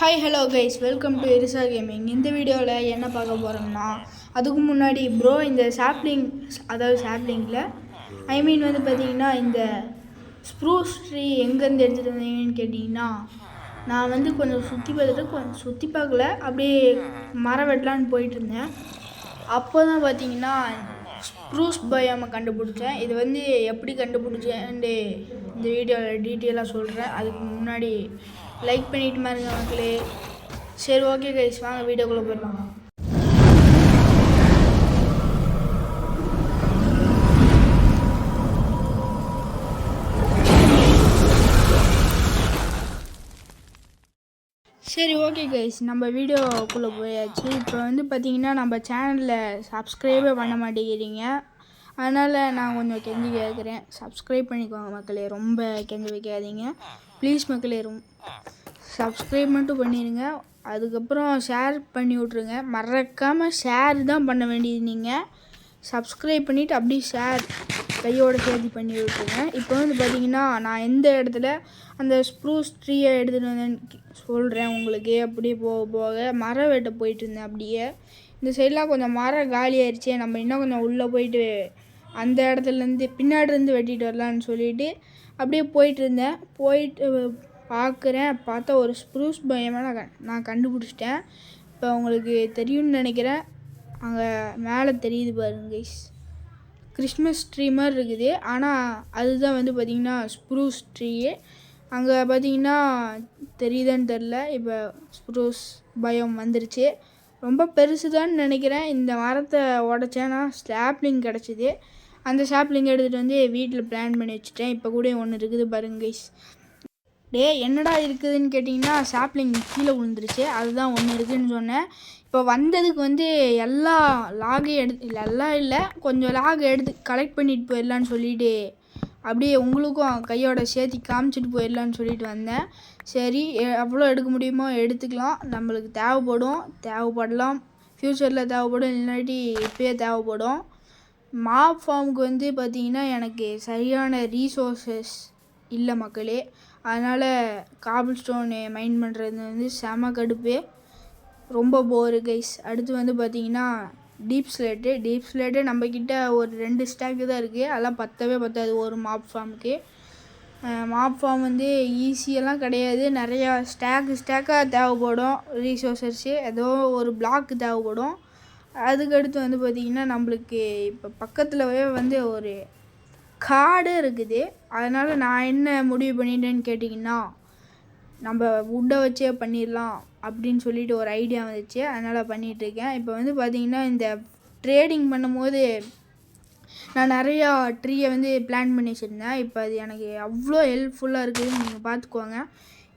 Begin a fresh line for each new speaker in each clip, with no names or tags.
Hi hello guys, welcome to Erisa gaming. இந்த வீடியோவில் என்ன பார்க்க போகிறோம்னா, அதுக்கு முன்னாடி ப்ரோ இந்த சாப்ளிங்கில் வந்து பார்த்தீங்கன்னா இந்த ஸ்ப்ரூஸ் ட்ரீ எங்கேருந்து எடுத்துகிட்டு வந்தீங்கன்னு கேட்டிங்கன்னா, நான் வந்து கொஞ்சம் சுற்றி பார்க்கல, அப்படியே மரம் வெட்டலான்னு போயிட்டு இருந்தேன். அப்போ தான் பார்த்தீங்கன்னா ஸ்ப்ரூஸ் பயோமை கண்டுபிடிச்சேன். இது வந்து எப்படி கண்டுபிடிச்சேன்ட்டு இந்த வீடியோவில் டீட்டெயிலாக சொல்கிறேன். அதுக்கு முன்னாடி லைக் பண்ணிட்டு பாருங்க மக்களே. சரி, ஓகே கைஸ், வாங்க வீடியோக்குள்ளே போயிடலாம். சரி, ஓகே கைஸ், நம்ம வீடியோக்குள்ளே போயாச்சு. இப்போ வந்து பார்த்திங்கன்னா நம்ம சேனலில் சப்ஸ்கிரைபே பண்ண மாட்டேங்கிறீங்க. அதனால் நான் கொஞ்சம் கெஞ்சி கேட்குறேன், சப்ஸ்கிரைப் பண்ணிக்குவாங்க மக்களே. ரொம்ப கெஞ்சி வைக்காதீங்க ப்ளீஸ் மக்களே. சப்ஸ்கிரைப் மட்டும் பண்ணிடுங்க. அதுக்கப்புறம் ஷேர் பண்ணி விட்ருங்க. மறக்காமல் ஷேர் தான் பண்ண வேண்டியது. நீங்கள் சப்ஸ்கிரைப் பண்ணிவிட்டு அப்படியே ஷேர் கையோடு சேர்த்து பண்ணி விட்ருங்க. இப்போ வந்து பார்த்திங்கன்னா நான் எந்த இடத்துல அந்த ஸ்ப்ரூஸ் ட்ரீயை எடுத்துகிட்டு வந்தேன்னு சொல்கிறேன் உங்களுக்கு. அப்படியே போக போக மரம் வெட்ட போயிட்டு இருந்தேன். அப்படியே இந்த சைடெலாம் கொஞ்சம் மரம் காலி ஆயிடுச்சு. நம்ம இன்னும் கொஞ்சம் உள்ளே போயிட்டு அந்த இடத்துலேருந்து பின்னாடி இருந்து வெட்டிட்டு வரலான்னு சொல்லிவிட்டு அப்படியே போயிட்டு இருந்தேன். பார்த்தா ஒரு ஸ்ப்ரூஸ் பயமாக நான் கண்டுபிடிச்சிட்டேன். இப்போ உங்களுக்கு தெரியும்னு நினைக்கிறேன். அங்கே மேலே தெரியுது பாருங்க கைஸ், கிறிஸ்மஸ் ட்ரீ மாதிரி இருக்குது. ஆனால் அதுதான் வந்து பார்த்திங்கன்னா ஸ்ப்ரூஸ் ட்ரீ. அங்கே பார்த்திங்கன்னா தெரியுதான்னு தெரில. இப்போ ஸ்ப்ரூஸ் பயம் வந்துருச்சு. ரொம்ப பெருசு தான் நினைக்கிறேன். இந்த மரத்தை உடச்சேன்னா ஸ்லாப்லிங் கிடச்சிது. அந்த ஸ்லாப்லிங் எடுத்துகிட்டு வந்து வீட்டில் பிளான் பண்ணி வச்சுட்டேன். இப்போ கூட ஒன்று இருக்குது பாருங்க கைஸ். என்னடா இருக்குதுன்னு கேட்டிங்கன்னா, சாப்ளிங் கீழே விழுந்துருச்சு. அதுதான் ஒன்று இருக்குதுன்னு சொன்னேன். இப்போ வந்ததுக்கு வந்து எல்லா லாகையும் எல்லாம் இல்லை, கொஞ்சம் லாக் எடுத்து கலெக்ட் பண்ணிட்டு போயிடலான்னு சொல்லிட்டு அப்படியே உங்களுக்கும் கையோட சேர்த்து காமிச்சிட்டு போயிடலான்னு சொல்லிட்டு வந்தேன். சரி, எவ்வளோ எடுக்க முடியுமோ எடுத்துக்கலாம். நம்மளுக்கு தேவைப்படலாம், ஃப்யூச்சரில் தேவைப்படும், இல்லாட்டி இப்போயே தேவைப்படும். மாப் ஃபார்முக்கு வந்து பார்த்திங்கன்னா எனக்கு சரியான ரீசோர்ஸஸ் இல்லை மக்களே. அதனால் காபிள் ஸ்டோனு மைண்ட் பண்ணுறது வந்து செம கடுப்பு, ரொம்ப போரு கைஸ். அடுத்து வந்து பார்த்திங்கன்னா டீப் ஸ்லேட்டு நம்மக்கிட்ட ஒரு 2 ஸ்டாக்கு தான் இருக்குது. அதெல்லாம் பத்தாது ஒரு மாப் ஃபார்முக்கு. மாப் ஃபார்ம் வந்து ஈஸியெல்லாம் கிடையாது. நிறையா ஸ்டாக்காக தேவைப்படும் ரீசோர்ஸஸ்ஸு. ஏதோ ஒரு பிளாக்கு தேவைப்படும். அதுக்கடுத்து வந்து பார்த்திங்கன்னா நம்மளுக்கு இப்போ பக்கத்துலவே வந்து ஒரு காடு இருக்குது. அதனால் நான் என்ன முடிவு பண்ணிட்டேன்னு கேட்டிங்கன்னா, நம்ம வுட்டை வச்சே பண்ணிடலாம் அப்படின்னு சொல்லிட்டு ஒரு ஐடியா வந்துச்சு. அதனால் பண்ணிகிட்ருக்கேன். இப்போ வந்து பார்த்திங்கன்னா இந்த ட்ரேடிங் பண்ணும்போது நான் நிறையா ட்ரீயை வந்து பிளான் பண்ணி வச்சுருந்தேன். இப்போ அது எனக்கு அவ்வளோ ஹெல்ப்ஃபுல்லாக இருக்குதுன்னு நீங்கள் பார்த்துக்கோங்க.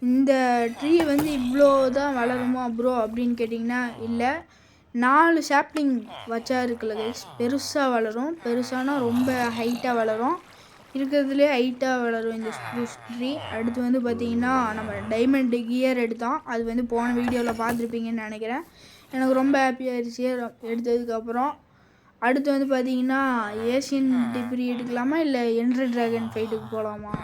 இந்த ட்ரீ வந்து இவ்வளோ தான் வளருமா ப்ரோ அப்படின்னு கேட்டிங்கன்னா இல்லை. 4 சாப்ளிங் வச்சா இருக்குல்ல கைஸ், பெருசாக வளரும். பெருசானா ரொம்ப ஹைட்டாக வளரும். இருக்கிறதுலே ஹைட்டாக வளரும் இந்த ஸ்ப்ரூஸ் ட்ரீ. அடுத்து வந்து பார்த்திங்கன்னா நம்ம டைமண்ட் கியர் எடுத்தோம். அது வந்து போன வீடியோவில் பார்த்துருப்பீங்கன்னு நினைக்கிறேன். எனக்கு ரொம்ப ஹாப்பியாகிடுச்சு எடுத்ததுக்கப்புறம். அடுத்து வந்து பார்த்திங்கன்னா ஏஷியன் டிப்ரி எடுக்கலாமா இல்லை என்ட்ரு ட்ராகன் ஃபைட்டுக்கு போகலாமா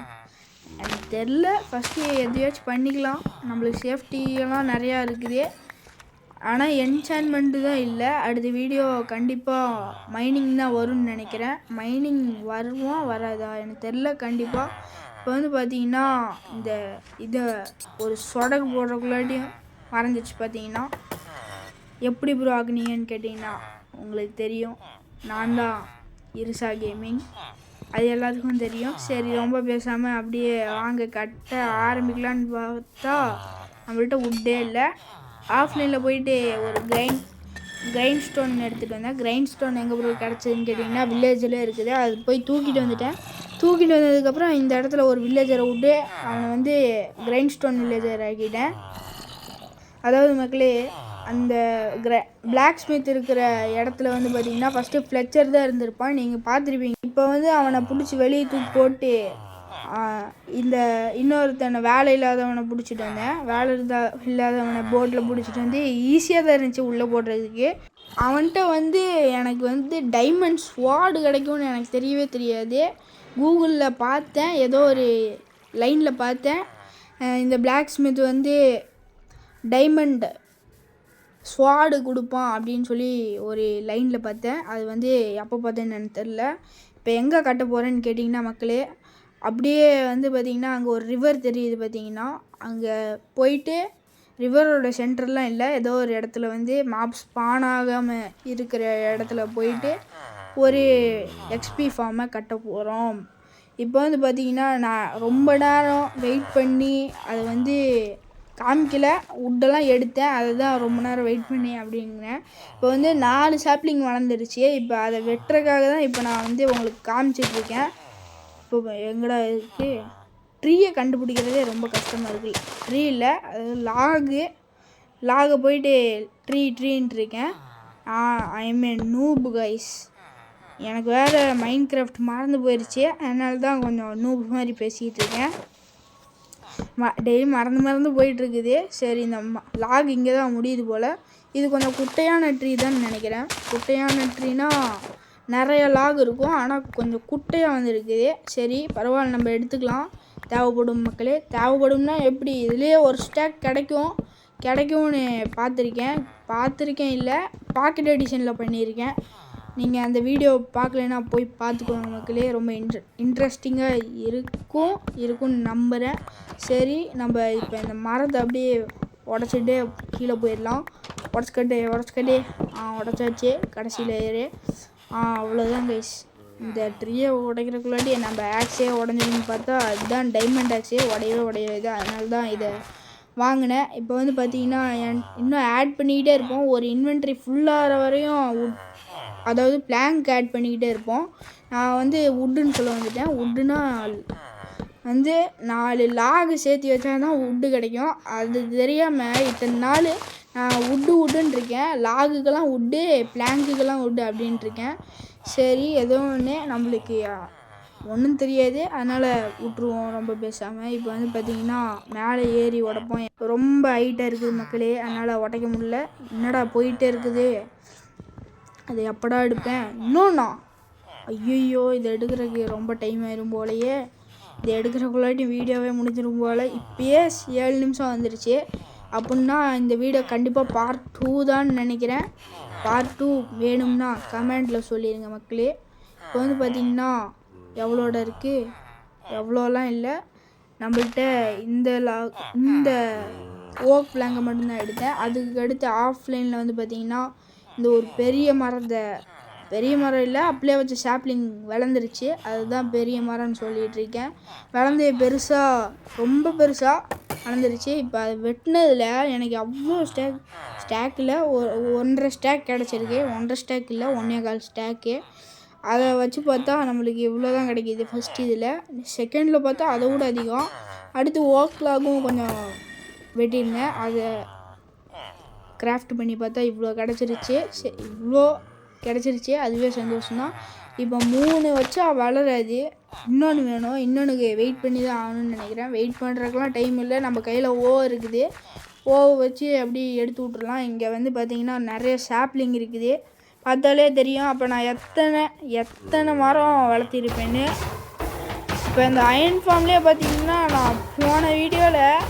எனக்கு தெரில. ஃபஸ்ட்டு எதையாச்சும் பண்ணிக்கலாம், நம்மளுக்கு சேஃப்டியெல்லாம் நிறையா இருக்குது. ஆனால் என்சான்மெண்ட்டு தான் இல்லை. அடுத்த வீடியோ கண்டிப்பாக மைனிங் தான் வரும்னு நினைக்கிறேன். மைனிங் வராதா எனக்கு தெரில கண்டிப்பாக. இப்போ வந்து பார்த்திங்கன்னா இதை ஒரு சொடகு போடுறக்குள்ளாட்டியும் மறைஞ்சிச்சு. பார்த்திங்கன்னா எப்படி ப்ரோ ஆகுனீங்கன்னு கேட்டிங்கன்னா உங்களுக்கு தெரியும், நான் தான் எரிசா கேமிங், அது எல்லாத்துக்கும் தெரியும். சரி, ரொம்ப பேசாமல் அப்படியே வாங்க கட்ட ஆரம்பிக்கலான்னு பார்த்தா நம்மள்கிட்ட வுட்டே இல்லை. ஆஃப்லைனில் போயிட்டு ஒரு கிரைண்ட் ஸ்டோன் எடுத்துகிட்டு வந்தேன். கிரைண்ட் ஸ்டோன் எங்கே ப்ரோ கிடச்சதுன்னு கேட்டிங்கன்னா வில்லேஜில் இருக்குது. அது போய் தூக்கிட்டு வந்துட்டேன். தூக்கிட்டு வந்ததுக்கப்புறம் இந்த இடத்துல ஒரு வில்லேஜரை விட்டு அவனை வந்து கிரைண்ட் ஸ்டோன் வில்லேஜர் ஆக்கிட்டேன். அதாவது மக்களே, அந்த பிளாக் ஸ்மித் இருக்கிற இடத்துல வந்து பார்த்திங்கன்னா ஃபஸ்ட்டு ஃப்ளெச்சர் தான் இருந்திருப்பான், நீங்கள் பார்த்துருப்பீங்க. இப்போ வந்து அவனை பிடிச்சி வெளியே தூக்கி போட்டு இந்த இன்னொருத்தனை வேலை இல்லாதவனை பிடிச்சிட்டு வந்தேன். வேலை இல்லாதவனை போட்டில் பிடிச்சிட்டு வந்து ஈஸியாக தான் இருந்துச்சு உள்ளே போடுறதுக்கு. அவன்கிட்ட வந்து எனக்கு வந்து டைமண்ட் ஸ்வாடு கிடைக்கும்னு எனக்கு தெரியவே தெரியாது. கூகுளில் பார்த்தேன், ஏதோ ஒரு லைனில் பார்த்தேன். இந்த பிளாக் ஸ்மித் வந்து டைமண்ட் ஸ்வாடு கொடுப்பான் அப்படின்னு சொல்லி ஒரு லைனில் பார்த்தேன். அது வந்து எப்போ பார்த்தேன்னு எனக்கு தெரில. இப்போ எங்கே கட்ட போகிறேன்னு கேட்டிங்கன்னா மக்களே, அப்படியே வந்து பார்த்திங்கன்னா அங்கே ஒரு ரிவர் தெரியுது பார்த்திங்கன்னா, அங்கே போயிட்டு ரிவரோட சென்டர்லாம் இல்லை, ஏதோ ஒரு இடத்துல வந்து மேப் ஸ்பான் ஆகாமல் இருக்கிற இடத்துல போயிட்டு ஒரு எக்ஸ்பி ஃபார்மை கட்ட போகிறோம். இப்போ வந்து பார்த்திங்கன்னா நான் ரொம்ப நேரம் வெயிட் பண்ணி அதை வந்து காமிக்கல, உட்டெல்லாம் எடுத்தேன், அதை தான் ரொம்ப நேரம் வெயிட் பண்ணி அப்படிங்கிறேன். இப்போ வந்து 4 சாப்ளிங் வளர்ந்துருச்சு. இப்போ அதை வெட்டுறதுக்காக தான் இப்போ நான் வந்து உங்களுக்கு காமிச்சிட்ருக்கேன். இப்போ எங்கடா இருக்குது, ட்ரீயை கண்டுபிடிக்கிறதே ரொம்ப கஷ்டமாக இருக்குது. ட்ரீ இல்லை, அது லாகை போயிட்டு ட்ரீன்ட்டு இருக்கேன். ஐ மீன் நூப் கைஸ். எனக்கு வேறு மைண்ட் கிராஃப்ட் மறந்து போயிடுச்சு, அதனால தான் கொஞ்சம் நூப் மாதிரி பேசிக்கிட்டு இருக்கேன். டெய்லி மறந்து போயிட்டுருக்குது. சரி, இந்த லாக் இங்கே தான் முடியுது போல். இது கொஞ்சம் குட்டையான ட்ரீ தான் நினைக்கிறேன். குட்டையான ட்ரீனா நிறைய லாக் இருக்கும், ஆனால் கொஞ்சம் குட்டையாக வந்துருக்குது. சரி பரவாயில்ல, நம்ம எடுத்துக்கலாம். தேவைப்படும் மக்களே. தேவைப்படும்னா எப்படி, இதுலேயே ஒரு ஸ்டாக் கிடைக்கும்னு பார்த்துருக்கேன் இல்லை, பாக்கெட் எடிஷனில் பண்ணியிருக்கேன். நீங்கள் அந்த வீடியோ பார்க்கலன்னா போய் பார்த்துக்கோங்க மக்களே. ரொம்ப இன்ட்ரெஸ்டிங்காக இருக்கும்னு நம்புகிறேன். சரி, நம்ம இப்போ இந்த மரத்தை அப்படியே உடச்சிட்டு கீழே போயிடலாம். உடச்சிக்கட்டே உடச்சாச்சு கடைசியில் ஏறு. அவ்வளோதான் கைஸ். இந்த ட்ரீயை உடைக்கிறக்குள்ளாட்டி நம்ம ஆக்ஸே உடஞ்சிடுன்னு பார்த்தா அதுதான் டைமண்ட் ஆக்ஸே உடையவே. அதனால தான் இதை வாங்கினேன். இப்போ வந்து பார்த்திங்கன்னா இன்னும் ஆட் பண்ணிக்கிட்டே இருப்போம். ஒரு இன்வென்ட்ரி ஃபுல்லாகிற வரையும் அதாவது பிளாங்க் ஆட் பண்ணிக்கிட்டே இருப்போம். நான் வந்து வுட்டுன்னு சொல்ல வந்துட்டேன். வுட்டுனா வந்து 4 லாகு சேர்த்து வச்சா தான் வுட்டு கிடைக்கும். அது தெரியாமல் இத்தனை நாள் நான் வுட்டுன்னு இருக்கேன். லாகுக்கெல்லாம் வுட்டு, பிளாங்குக்கெல்லாம் வுட்டு அப்படின்ட்டுருக்கேன். சரி, ஏதோ ஒன்று நம்மளுக்கு ஒன்றும் தெரியாது, அதனால் விட்ருவோம் ரொம்ப பேசாமல். இப்போ வந்து பார்த்திங்கன்னா மேலே ஏறி உடைப்போம். ரொம்ப ஹைட்டாக இருக்குது மக்களே, அதனால் உடைக்க முடியல. என்னடா போயிட்டே இருக்குது, அது எப்படா எடுப்பேன். இன்னொன்னா ஐயோ, இதை எடுக்கிறதுக்கு ரொம்ப டைம் ஆயிரும் போலையே. இதை எடுக்கிறக்குள்ளாட்டி வீடியோவே முடிஞ்சிடும் போல். இப்போயே 7 நிமிஷம் வந்துருச்சு. அப்படின்னா இந்த வீடியோ கண்டிப்பாக பார்ட் 2 தான் நினைக்கிறேன். பார்ட் 2 வேணும்னா கமெண்டில் சொல்லிடுங்க மக்களே. இப்போ வந்து பார்த்திங்கன்னா எவ்வளோட இருக்குது, எவ்வளோலாம் இல்லை நம்மள்கிட்ட. இந்த ஓக் பிளாங்கை மட்டும்தான் எடுத்தேன். அதுக்கு அடுத்து ஆஃப்லைனில் வந்து பார்த்திங்கன்னா இந்த ஒரு பெரிய மரம் இல்லை, அப்படியே வச்ச சாப்ளிங் வளர்ந்துருச்சு, அதுதான் பெரிய மரம்னு சொல்லிகிட்ருக்கேன். வளர்ந்து ரொம்ப பெருசாக வளர்ந்துருச்சு. இப்போ அது வெட்டினதில் எனக்கு அவ்வளோ ஸ்டாக்கில் 1.5 ஸ்டாக் கிடச்சிருக்கு. 1.5 ஸ்டாக் இல்லை, 1.25 ஸ்டாக்கு. அதை வச்சு பார்த்தா நம்மளுக்கு இவ்வளோ தான் கிடைக்கிது ஃபஸ்ட் இதில். செகண்டில் பார்த்தா அதை விட அதிகம். அடுத்து ஓக்லாகும் கொஞ்சம் வெட்டியிருந்தேன், அதை கிராஃப்ட் பண்ணி பார்த்தா இவ்வளோ கிடச்சிருச்சு. அதுவே சந்தோஷம்தான். இப்போ 3 வச்சா வளராது, இன்னொன்று வேணும். இன்னொன்றுக்கு வெயிட் பண்ணி தான் ஆகணும்னு நினைக்கிறேன். வெயிட் பண்ணுறதுக்கெலாம் டைம் இல்லை, நம்ம கையில் இருக்குது. வச்சு அப்படி எடுத்து விட்றலாம். இங்கே வந்து பார்த்திங்கன்னா நிறைய சாப்ளிங் இருக்குது, பார்த்தாலே தெரியும். அப்போ நான் எத்தனை மரம் வளர்த்திருப்பேன்னு. இப்போ இந்த அயன் ஃபார்ம்லேயே பார்த்திங்கன்னா நான் போன வீடியோவில்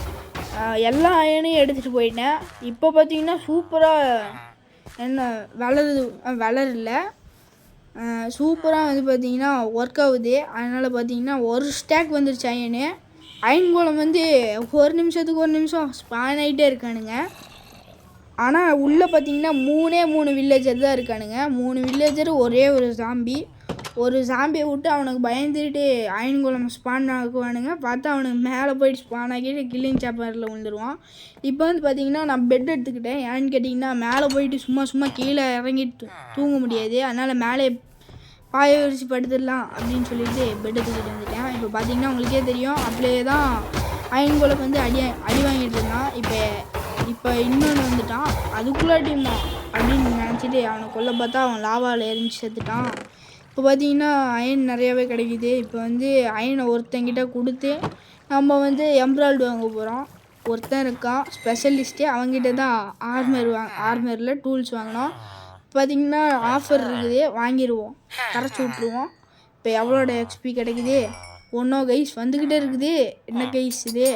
எல்லா அயனையும் எடுத்துகிட்டு போயிட்டேன். இப்போ பார்த்திங்கன்னா சூப்பராக என்ன வளரல, சூப்பராக வந்து பார்த்திங்கன்னா ஒர்க் ஆகுது. அதனால் பார்த்திங்கன்னா 1 ஸ்டாக் வந்துருச்சு அயன் கோலம் வந்து 1 நிமிஷம் ஸ்பான் ஆகிட்டே இருக்கானுங்க. ஆனால் உள்ளே பார்த்திங்கன்னா 3 வில்லேஜர் தான் இருக்கானுங்க. 3 வில்லேஜர், ஒரே ஒரு ஜாம்பியை விட்டு அவனுக்கு பயந்துட்டு அயன் கோலம் ஸ்பான் ஆக்குவானுங்க. பார்த்தா அவனுக்கு மேலே போயிட்டு ஸ்பான் ஆக்கிட்டு கில்லிங் சாப்பரில் விழுந்துருவான். இப்போ வந்து பார்த்திங்கன்னா நான் பெட் எடுத்துக்கிட்டேன். ஏன்னு கேட்டிங்கன்னா மேலே போயிட்டு சும்மா கீழே இறங்கிட்டு தூங்க முடியாது, அதனால் மேலே பாய விரிச்சு படுத்துடலாம் அப்படின்னு சொல்லிட்டு பெட் எடுத்துக்கிட்டு வந்துட்டேன். இப்போ பார்த்திங்கன்னா உங்களுக்கே தெரியும், அப்படியே தான் அயன் கோலம் வந்து அடி வாங்கிட்டு இருந்தான். இப்போ இன்னொன்று வந்துட்டான், அதுக்குள்ளாட்டியும் தான் அப்படின்னு நினச்சிட்டு அவனை கொல்ல பார்த்தா அவன் லாவாவில் எரிஞ்சு செத்துட்டான். இப்போ பார்த்திங்கன்னா அயன் நிறையாவே கிடைக்கிது. இப்போ வந்து அயனை ஒருத்தங்கிட்ட கொடுத்து நம்ம வந்து எம்ப்ராய்டு வாங்க போகிறோம். ஒருத்தன் இருக்கான் ஸ்பெஷலிஸ்ட்டு, அவங்ககிட்ட தான் ஆர்மரில் டூல்ஸ் வாங்கினோம். பார்த்திங்கன்னா ஆஃபர் இருக்குது, வாங்கிடுவோம், கரைச்சி விட்ருவோம். இப்போ எவ்வளோட எக்ஸ்பி கிடைக்குது, ஒன்றோ கைஸ் வந்துக்கிட்டே இருக்குது. என்ன கைஸ் இது,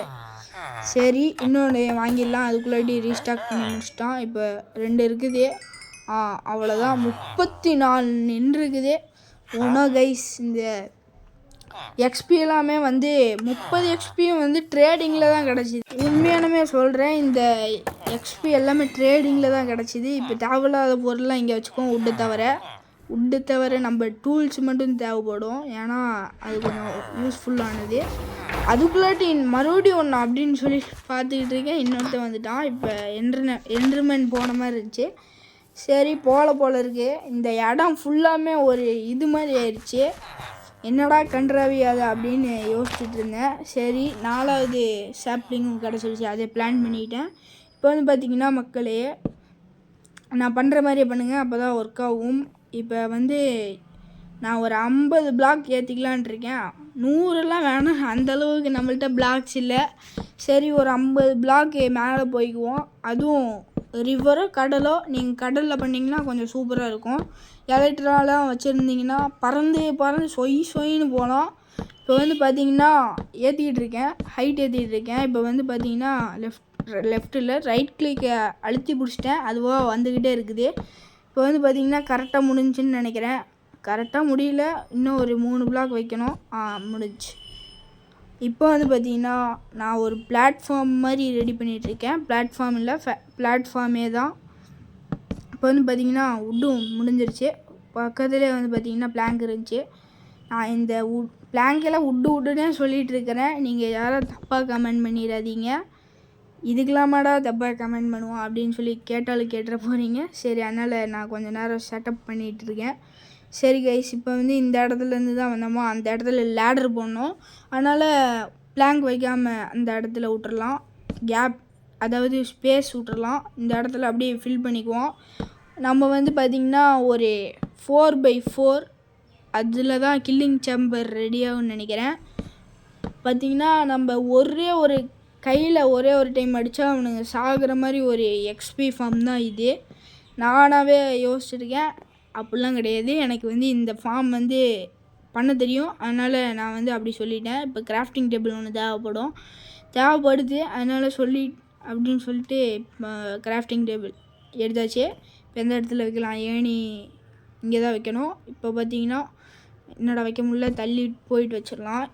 சரி இன்னொன்று வாங்கிடலாம், அதுக்குள்ளாடி ரீஸ்டாக் பண்ணி முடிச்சிட்டான். இப்போ 2 இருக்குது. அவ்வளோதான், 34 நின்றுருக்குது. ஒன்றா கைஸ் இந்த எக்ஸ்பி எல்லாமே வந்து 30 எக்ஸ்பியும் வந்து ட்ரேடிங்கில் தான் கிடச்சிது. உண்மையானமே சொல்கிறேன், இந்த எக்ஸ்பி எல்லாமே ட்ரேடிங்கில் தான் கிடச்சிது. இப்போ தேவையில்லாத பொருள்லாம் இங்கே வச்சுக்கோம். உட்டு தவிர நம்ம டூல்ஸ் மட்டும் தேவைப்படும், ஏன்னா அது கொஞ்சம் யூஸ்ஃபுல்லானது. அதுக்குள்ளாட்டி மறுபடியும் ஒன்று அப்படின்னு சொல்லி பார்த்துக்கிட்டு இருக்கேன், இன்னொருத்தன் வந்துட்டான். இப்போ என்ட்ருமெண்ட் போன மாதிரி இருந்துச்சு. சரி போல இருக்குது. இந்த இடம் ஃபுல்லாமே ஒரு இது மாதிரி ஆயிடுச்சு. என்னடா கன்றாவியாது அப்படின்னு யோசிச்சுட்டு இருந்தேன். சரி 4வது சாப்ளிங்கும் கிடச்சிருச்சு, அதை பிளான் பண்ணிக்கிட்டேன். இப்போ வந்து பார்த்திங்கன்னா மக்களே, நான் பண்ணுற மாதிரியே பண்ணுங்கள், அப்போ தான் ஒர்க் ஆகும். இப்போ வந்து நான் ஒரு 50 பிளாக் ஏற்றிக்கலான் இருக்கேன். 100எல்லாம் வேணாம், அந்தளவுக்கு நம்மள்கிட்ட பிளாக்ஸ் இல்லை. சரி ஒரு 50 பிளாக் மேலே போய்க்குவோம். அதுவும் ரிவரோ கடலோ, நீங்கள் கடலில் பண்ணிங்கன்னா கொஞ்சம் சூப்பராக இருக்கும். எலக்ட்ராலாம் வச்சுருந்தீங்கன்னா பறந்து சொயின்னு போகலாம். இப்போ வந்து பார்த்திங்கன்னா ஏற்றிக்கிட்டு இருக்கேன், ஹைட் ஏற்றிக்கிட்டு இருக்கேன். இப்போ வந்து பார்த்திங்கன்னா லெஃப்ட்டில் ரைட் கிளிக்கை அழுத்தி பிடிச்சிட்டேன், அதுவாக வந்துக்கிட்டே இருக்குது. இப்போ வந்து பார்த்திங்கன்னா கரெக்டாக முடிஞ்சுன்னு நினைக்கிறேன். கரெக்டாக முடியல, இன்னும் ஒரு 3 பிளாக் வைக்கணும். முடிஞ்சு. இப்போ வந்து பார்த்திங்கன்னா நான் ஒரு பிளாட்ஃபார்ம் மாதிரி ரெடி பண்ணிகிட்ருக்கேன். பிளாட்ஃபார்ம் இல்லை, பிளாட்ஃபார்மே தான். இப்போ வந்து பார்த்திங்கன்னா உட்டும் முடிஞ்சிருச்சு. பக்கத்துலேயே வந்து பார்த்திங்கன்னா பிளாங்க் இருந்துச்சு. நான் இந்த பிளாங்கெல்லாம் உட்டுனே சொல்லிகிட்டு இருக்கிறேன். நீங்கள் யாரும் தப்பாக கமெண்ட் பண்ணிடாதீங்க. இதுக்கெல்லாமாடா தப்பாக கமெண்ட் பண்ணுவோம் அப்படின்னு சொல்லி கேட்டுற போகிறீங்க. சரி, அதனால் நான் கொஞ்சம் நேரம் செட்டப் பண்ணிகிட்ருக்கேன். சரி கைஸ், இப்போ வந்து இந்த இடத்துலேருந்து தான் வந்தோமோ, அந்த இடத்துல லேடர் போடணும். அதனால் பிளாங்க் வைக்காமல் அந்த இடத்துல விட்டுறலாம், கேப் அதாவது ஸ்பேஸ் விட்டுறலாம். இந்த இடத்துல அப்படியே ஃபில் பண்ணிக்குவோம். நம்ம வந்து பார்த்திங்கன்னா ஒரு 4x4 அதில் தான் கில்லிங் சேம்பர் ரெடியாகும்னு நினைக்கிறேன். பார்த்திங்கன்னா நம்ம ஒரே ஒரு கையில் ஒரே ஒரு டைம் அடித்தா அவனுங்க சாகிற மாதிரி ஒரு எக்ஸ்பி ஃபார்ம் தான் இது. நானாகவே யோசிச்சிருக்கேன், அப்படிலாம் கிடையாது. எனக்கு வந்து இந்த ஃபார்ம் வந்து பண்ண தெரியும், அதனால் நான் வந்து அப்படி சொல்லிட்டேன். இப்போ கிராஃப்டிங் டேபிள் ஒன்று தேவைப்படுது, அதனால் அப்படின்னு சொல்லிட்டு கிராஃப்டிங் டேபிள் எடுத்தாச்சு. இப்போ எந்த இடத்துல வைக்கலாம், ஏணி இங்கே தான் வைக்கணும். இப்போ பார்த்திங்கன்னா என்னடா வைக்க முடியல, தள்ளி போயிட்டு வச்சிடலாம்.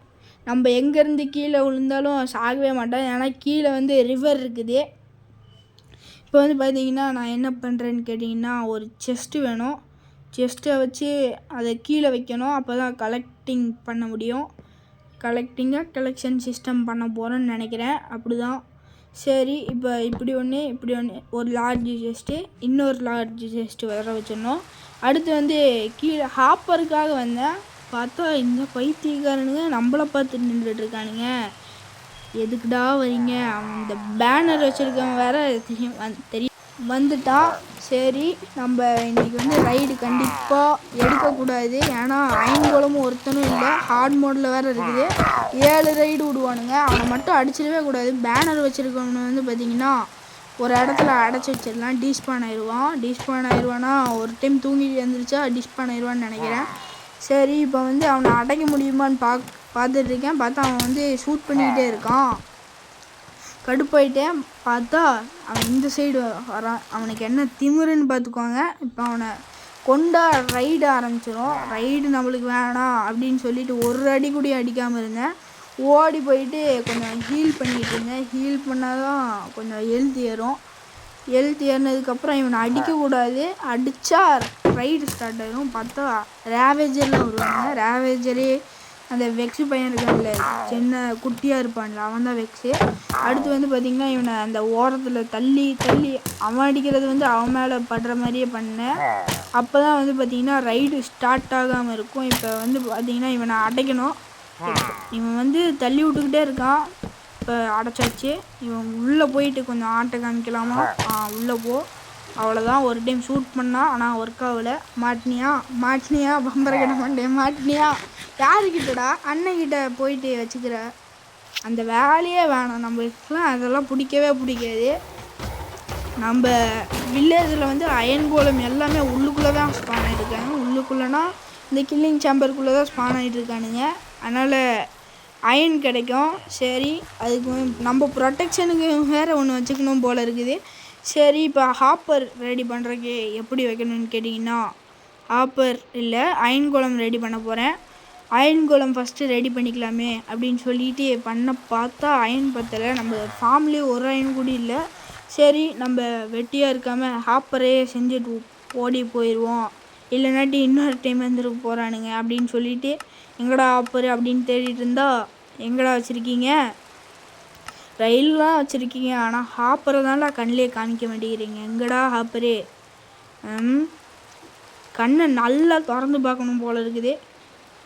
நம்ம எங்கேருந்து கீழே விழுந்தாலும் சாகவே மாட்டோம், ஏன்னா கீழே வந்து ரிவர் இருக்குது. இப்போ வந்து பார்த்திங்கன்னா நான் என்ன பண்ணுறேன்னு கேட்டிங்கன்னா, ஒரு செஸ்ட்டு வேணும். செஸ்ட்டை வச்சு அதை கீழே வைக்கணும், அப்போ தான் கலெக்டிங் பண்ண முடியும். கலெக்ஷன் சிஸ்டம் பண்ண போகிறேன்னு நினைக்கிறேன், அப்படி தான். சரி, இப்போ இப்படி ஒன்று ஒரு லார்ஜ் செஸ்ட்டு, இன்னொரு லார்ஜ் செஸ்ட்டு வர வச்சிடணும். அடுத்து வந்து கீழே ஹாப்பருக்காக வந்தேன், பார்த்தா இந்த பைத்தியக்காரனுங்க நம்மளை பார்த்து நின்றுட்டுருக்கானுங்க. எதுக்குடா வரீங்க? அவன் இந்த பேனர் வச்சுருக்கவன் வேறு தெரியும் வந்துட்டான். சரி, நம்ம இன்றைக்கி வந்து ரைடு கண்டிப்பாக எடுக்கக்கூடாது, ஏன்னா ஐங்கோலமும் ஒருத்தனும் இல்லை, ஹார்ட் மோடில் வேறு இருக்குது. 7 ரைடு விடுவானுங்க, அவனை மட்டும் அடிச்சிடவே கூடாது. பேனர் வச்சுருக்கவனு வந்து பார்த்திங்கன்னா ஒரு இடத்துல அடைச்சி வச்சிடலாம், டீஸ்பான் ஆயிடுவானா, ஒரு டைம் தூங்கிட்டு எழுந்திரிச்சா டிஸ்பான் ஆயிடுவான்னு நினைக்கிறேன். சரி, இப்போ வந்து அவனை அடைக்க முடியுமான்னு பார்த்துட்ருக்கேன். பார்த்தா அவன் வந்து ஷூட் பண்ணிக்கிட்டே இருக்கான். கடுப்பாயிட்டேன். பார்த்தா அவன் இந்த சைடு வரான். அவனுக்கு என்ன திமிருன்னு பார்த்துக்கோங்க. இப்போ அவனை கொண்டா ரைடு ஆரம்பிச்சிடும். ரைடு நம்மளுக்கு வேணாம் அப்படின்னு சொல்லிட்டு ஒரு அடி கூட அடிக்காமல் இருந்தேன். ஓடி போயிட்டு கொஞ்சம் ஹீல் பண்ணிக்கிட்டு இருந்தேன். ஹீல் பண்ணால் தான் கொஞ்சம் ஹெல்த் ஏறும். ஹெல்த் ஏறினதுக்கப்புறம் இவனை அடிக்கக்கூடாது, அடித்தா ரைடு ஸ்டார்ட் ஆகிடும். பார்த்தா ரேவேஜர்லாம் வருவாங்க. ரேவேஜரே அந்த வெக்ஸு பையன் இருக்கான்ல, சின்ன குட்டியாக இருப்பான்ல, அவன் தான் வெக்ஸு. அடுத்து வந்து பார்த்திங்கன்னா இவனை அந்த ஓரத்தில் தள்ளி அவன் அடிக்கிறது வந்து அவன் மேலே படுற மாதிரியே பண்ணேன். அப்போ தான் வந்து பார்த்திங்கன்னா ரைடு ஸ்டார்ட் ஆகாமல் இருக்கும். இப்போ வந்து பார்த்திங்கன்னா இவனை அடைக்கணும். இவன் வந்து தள்ளி விட்டுக்கிட்டே இருக்கான். இப்போ அடைச்சாச்சு. இவன் உள்ளே போயிட்டு கொஞ்சம் ஆட்டை காமிக்கலாமா? உள்ளே போ. அவ்வளோதான். ஒரு டைம் ஷூட் பண்ணால், ஆனால் ஒர்க் ஆகலை. மாட்டினியா பம்பரை கிட்ட மாட்டேன், மாட்டினியா? யாருக்கிட்டடா? அண்ணன்கிட்ட போயிட்டு வச்சுக்கிற அந்த வேலையே வேணாம் நம்மளுக்குலாம், அதெல்லாம் பிடிக்காது. நம்ம வில்லேஜில் வந்து அயன் கோலம் எல்லாமே உள்ளுக்குள்ளே தான் ஸ்பான் ஆகிட்டுருக்காங்க. உள்ளுக்குள்ளேனா இந்த கில்லிங் சேம்பருக்குள்ளே தான் ஸ்பான் ஆகிட்டுருக்கானுங்க. அதனால் அயன் கிடைக்கும். சரி, அதுக்கு நம்ம ப்ரொடெக்ஷனுக்கு வேறு ஒன்று வச்சுக்கணும் போல் இருக்குது. சரி, இப்போ ஹாப்பர் ரெடி பண்ணுறதுக்கு எப்படி வைக்கணும்னு கேட்டிங்கன்னா, ஹாப்பர் இல்லை அயன் கோலம் ரெடி பண்ண போகிறேன். அயன் கோலம் ஃபஸ்ட்டு ரெடி பண்ணிக்கலாமே அப்படின்னு சொல்லிட்டு பண்ண பார்த்தா அயன் பத்தலை. நம்ம ஃபார்ம்லேயே ஒரு அயன் கூட இல்லை. சரி, நம்ம வெட்டியாக இருக்காமல் ஹாப்பரே செஞ்சுட்டு ஓடி போயிடுவோம், இல்லைனாட்டி இன்னொரு டைம் வந்துட்டு போகிறானுங்க அப்படின்னு சொல்லிட்டு எங்கடா ஹாப்பரு அப்படின்னு தேடிட்டு இருந்தா எங்கடா வச்சுருக்கீங்க? ரயில்லாம் வச்சுருக்கீங்க, ஆனால் ஹாப்பரை தான்டா கண்ணிலே காமிக்க மாட்டேங்கிறீங்க. எங்கடா ஹாப்பரு? கண்ணை நல்லா திறந்து பார்க்கணும் போல் இருக்குது.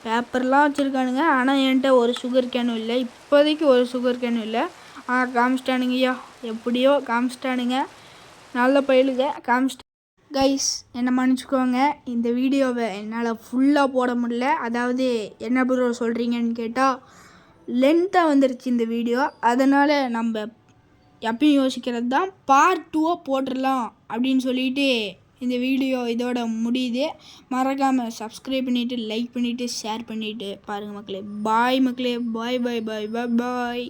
பேப்பர்லாம் வச்சுருக்கானுங்க, ஆனால் என்கிட்ட ஒரு சுகர் கேனும் இல்லை. இப்போதைக்கு ஒரு சுகர் கேனும் இல்லை. காமிச்சிட்டானுங்கய்யா, எப்படியோ காமிச்சிட்டானுங்க. நல்ல பயிலுங்க காமிச்சிட்டு. கைஸ், என்ன மன்னிச்சுக்கோங்க, இந்த வீடியோவை என்னால் ஃபுல்லாக போட முடியல. அதாவது என்ன ப்ரோ சொல்கிறீங்கன்னு கேட்டால் லென்த்தாக வந்துருச்சு இந்த வீடியோ. அதனால் நம்ம எப்பயும் யோசிக்கிறது தான் பார்ட் 2 போட்டுடலாம் அப்படின்னு சொல்லிட்டு இந்த வீடியோ இதோட முடியுது. மறக்காமல் சப்ஸ்கிரைப் பண்ணிவிட்டு லைக் பண்ணிவிட்டு ஷேர் பண்ணிவிட்டு பாருங்கள் மக்களே. பாய் மக்களே, பாய் பாய் பாய் பாய் பாய்.